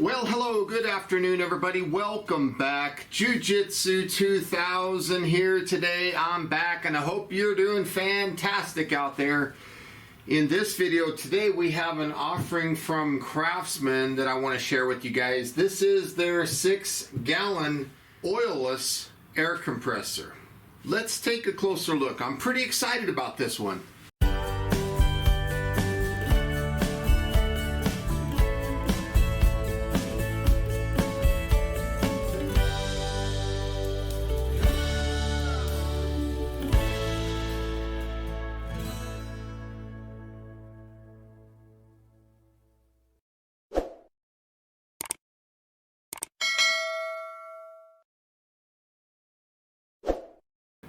Well, hello, good afternoon, everybody. Welcome back. Jiu-Jitsu 2000 here today. I'm back, and I hope you're doing fantastic out there. In this video today, we have an offering from Craftsman that I want to share with you guys. This is their 6-gallon oilless air compressor. Let's take a closer look. I'm pretty excited about this one.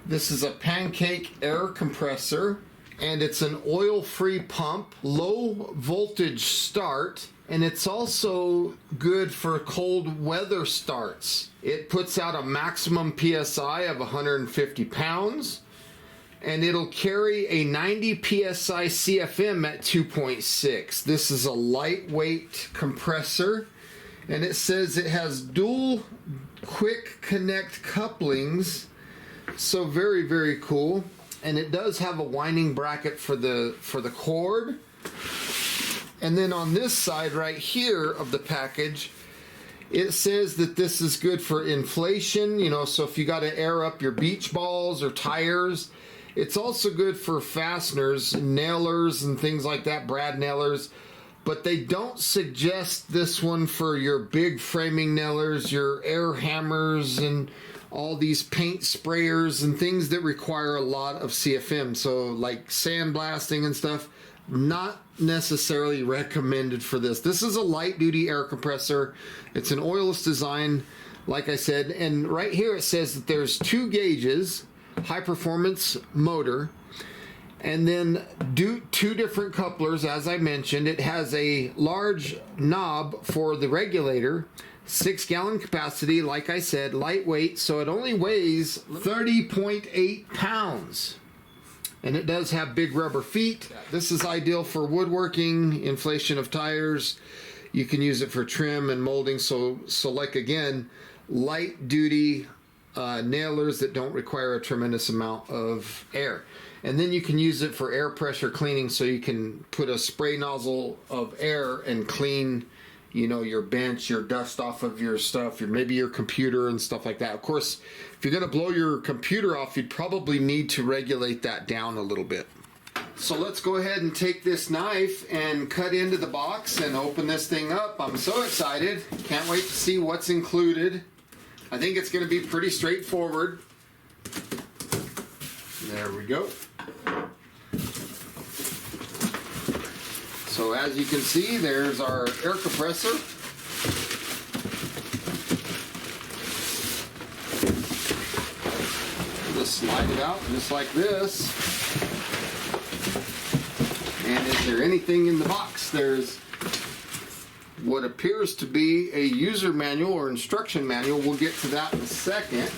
This is a Pancake air compressor, and it's an oil-free pump, low voltage start, and it's also good for cold weather starts. It puts out a maximum PSI of 150 pounds, and it'll carry a 90 PSI CFM at 2.6. This is a lightweight compressor, and it says it has dual quick connect couplings. So very, very cool. And it does have a winding bracket for the cord. And then on this side right here of the package, it says that this is good for inflation, you know, so if you got to air up your beach balls or tires. It's also good for fasteners, nailers and things like that, brad nailers. But they don't suggest this one for your big framing nailers, your air hammers, and all these paint sprayers and things that require a lot of CFM. So like sandblasting and stuff, not necessarily recommended for this. This is a light duty air compressor. It's an oilless design, like I said. And right here it says that there's 2 gauges, high performance motor, and then 2 different couplers. As I mentioned, it has a large knob for the regulator, 6-gallon capacity, like I said, lightweight, so it only weighs 30.8 pounds. And it does have big rubber feet. This is ideal for woodworking, inflation of tires. You can use it for trim and molding, so like again, light duty nailers that don't require a tremendous amount of air. And then you can use it for air pressure cleaning, so you can put a spray nozzle of air and clean, you know, your bench, your dust off of your stuff, maybe your computer and stuff like that. Of course, if you're going to blow your computer off, you'd probably need to regulate that down a little bit. So let's go ahead and take this knife and cut into the box and open this thing up. I'm so excited. Can't wait to see what's included. I think it's going to be pretty straightforward. There we go. So as you can see, there's our air compressor. Just slide it out just like this. And is there anything in the box? There's what appears to be a user manual or instruction manual. We'll get to that in a second.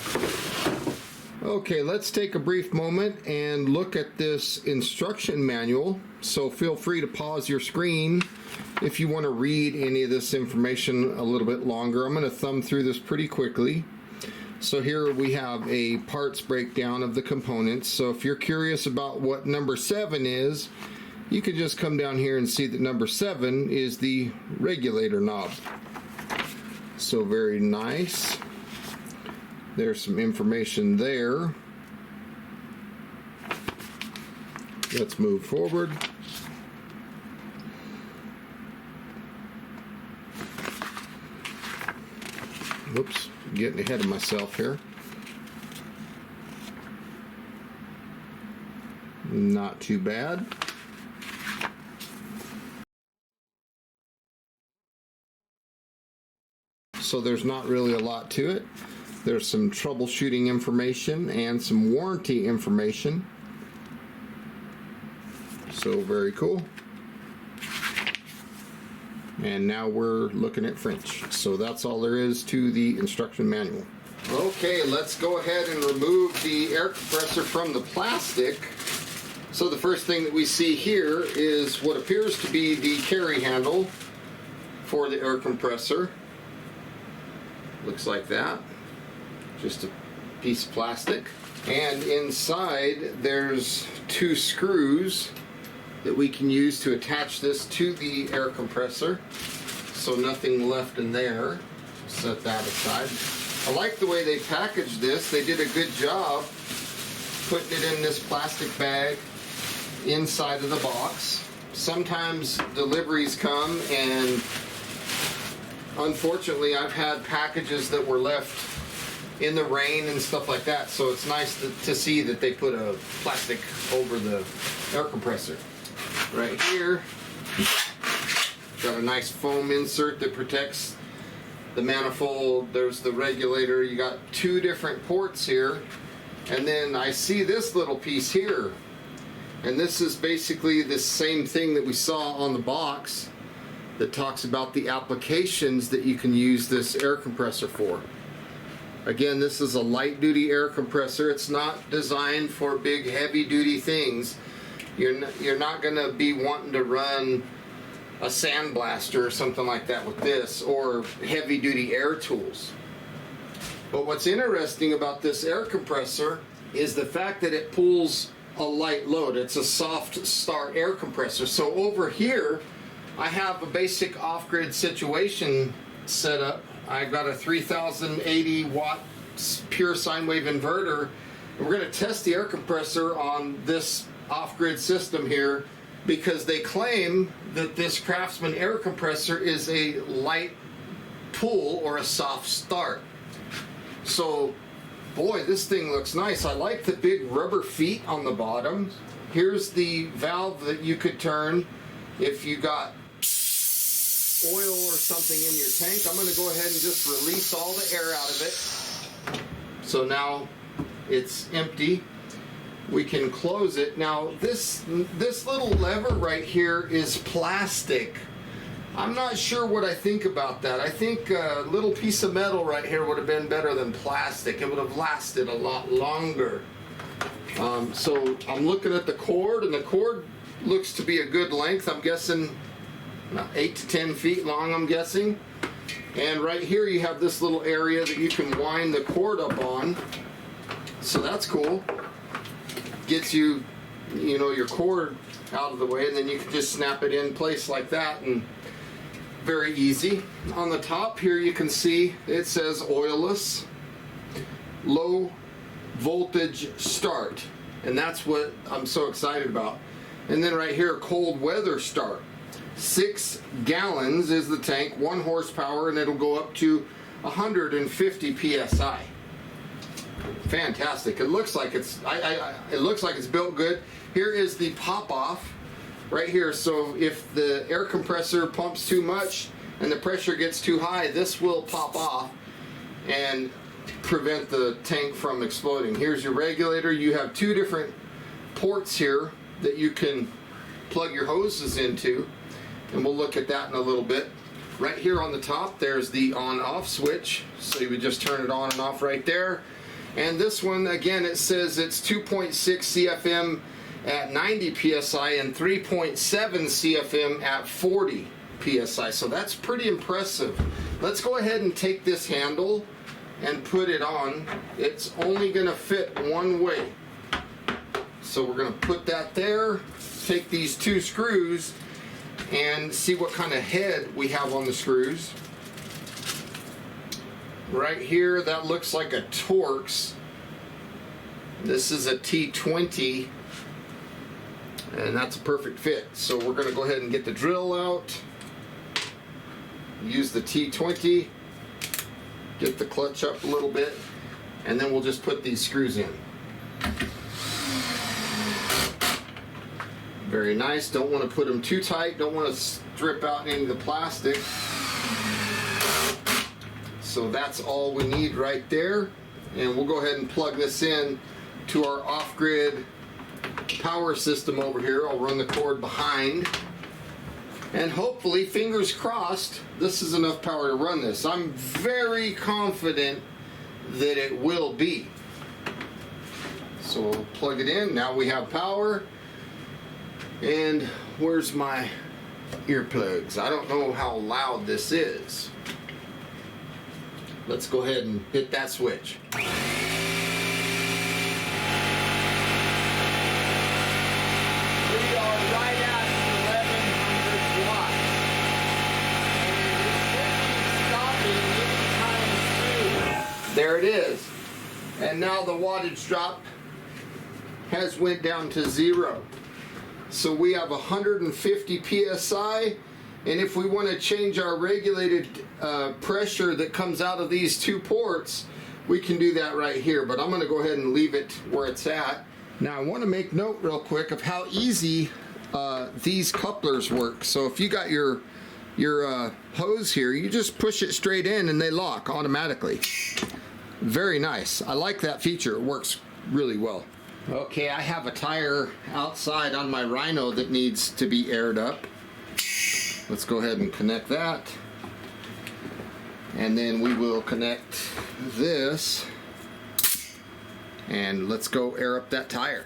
Okay, let's take a brief moment and look at this instruction manual. So feel free to pause your screen if you want to read any of this information a little bit longer. I'm going to thumb through this pretty quickly. So here we have a parts breakdown of the components. So if you're curious about what number 7 is, you can just come down here and see that number 7 is the regulator knob. So very nice. There's some information there. Let's move forward. Whoops, getting ahead of myself here. Not too bad. So there's not really a lot to it. There's some troubleshooting information and some warranty information. So very cool. And now we're looking at French. So that's all there is to the instruction manual. Okay, let's go ahead and remove the air compressor from the plastic. So the first thing that we see here is what appears to be the carry handle for the air compressor. Looks like that. Just a piece of plastic. And inside there's 2 screws that we can use to attach this to the air compressor. So nothing left in there. Set that aside. I like the way they packaged this. They did a good job putting it in this plastic bag inside of the box. Sometimes deliveries come and unfortunately I've had packages that were left in the rain and stuff like that, so it's nice to see that they put a plastic over the air compressor. Right here, got a nice foam insert that protects the manifold. There's the regulator. You got 2 different ports here, and then I see this little piece here, and this is basically the same thing that we saw on the box that talks about the applications that you can use this air compressor for. Again, this is a light duty air compressor. It's not designed for big heavy duty things. You're not going to be wanting to run a sandblaster or something like that with this, or heavy duty air tools. But what's interesting about this air compressor is the fact that it pulls a light load. It's a soft start air compressor. So over here I have a basic off-grid situation set up. I've got a 3080 watt pure sine wave inverter. We're going to test the air compressor on this off-grid system here because they claim that this Craftsman air compressor is a light pull or a soft start. So boy, this thing looks nice. I like the big rubber feet on the bottom. Here's the valve that you could turn if you got oil or something in your tank. I'm going to go ahead and just release all the air out of it. So now it's empty. We can close it. Now this little lever right here is plastic. I'm not sure what I think about that. I think a little piece of metal right here would have been better than plastic. It would have lasted a lot longer. So I'm looking at the cord, and the cord looks to be a good length. I'm guessing 8 to 10 feet long, I'm guessing. And right here you have this little area that you can wind the cord up on. So that's cool. Gets you, your cord out of the way, and then you can just snap it in place like that, and very easy. On the top here you can see it says oilless, low voltage start, and that's what I'm so excited about. And then right here, cold weather start. 6 gallons is the tank, 1 horsepower, and it'll go up to 150 psi. Fantastic. It looks like it's built good. Here is the pop off right here. So if the air compressor pumps too much and the pressure gets too high, this will pop off and prevent the tank from exploding. Here's your regulator. You have 2 different ports here that you can plug your hoses into, and we'll look at that in a little bit. Right here on the top there's the on-off switch, so you would just turn it on and off right there. And this one, again, it says it's 2.6 CFM at 90 psi and 3.7 CFM at 40 psi. So that's pretty impressive. Let's go ahead and take this handle and put it on. It's only going to fit one way. So we're going to put that there, take these 2 screws, and see what kind of head we have on the screws. Right here, that looks like a Torx. This is a T20, and that's a perfect fit. So we're going to go ahead and get the drill out, use the T20, get the clutch up a little bit, and then we'll just put these screws in. Very nice. Don't want to put them too tight, don't want to strip out any of the plastic. So that's all we need right there, and we'll go ahead and plug this in to our off-grid power system over here. I'll run the cord behind, and hopefully, fingers crossed, this is enough power to run this. I'm very confident that it will be. So we'll plug it in. Now we have power. And where's my earplugs? I don't know how loud this is. let's go ahead and hit that switch. We are right at 1100 watts. And it should be stopping anytime soon. There it is. And now the wattage drop has went down to 0. So we have 150 psi, and if we want to change our regulated pressure that comes out of these two ports, we can do that right here. But I'm going to go ahead and leave it where it's at. Now I want to make note real quick of how easy these couplers work. So if you got your hose here, you just push it straight in and they lock automatically. Very nice. I like that feature. It works really well. Okay, I have a tire outside on my Rhino that needs to be aired up. Let's go ahead and connect that. And then we will connect this. And let's go air up that tire.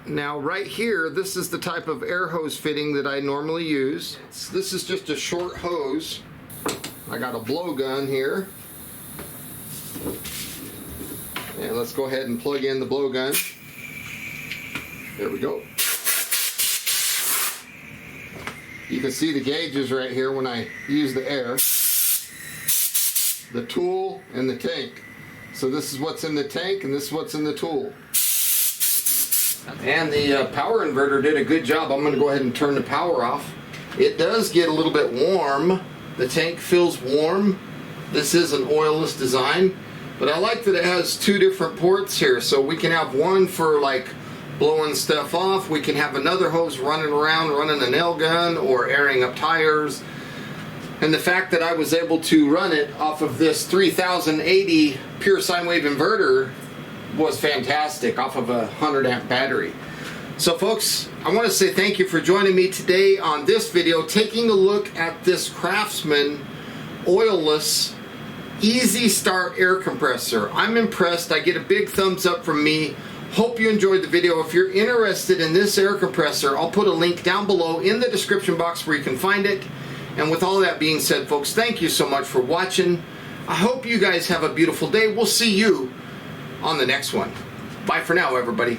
Now right here, this is the type of air hose fitting that I normally use. This is just a short hose. I got a blowgun here. And let's go ahead and plug in the blowgun. There we go. You can see the gauges right here when I use the air. The tool and the tank. So this is what's in the tank and this is what's in the tool. And the power inverter did a good job. I'm going to go ahead and turn the power off. It does get a little bit warm. The tank feels warm. This is an oilless design, but I like that it has two different ports here. So we can have one for like blowing stuff off. We can have another hose running around, running a nail gun or airing up tires. And the fact that I was able to run it off of this 3080 pure sine wave inverter was fantastic, off of a 100 amp battery. So folks, I want to say thank you for joining me today on this video, taking a look at this Craftsman oilless easy start air compressor. I'm impressed. I get a big thumbs up from me. Hope you enjoyed the video. If you're interested in this air compressor, I'll put a link down below in the description box where you can find it. And with all that being said, folks, thank you so much for watching. I hope you guys have a beautiful day. We'll see you on the next one. Bye for now, everybody.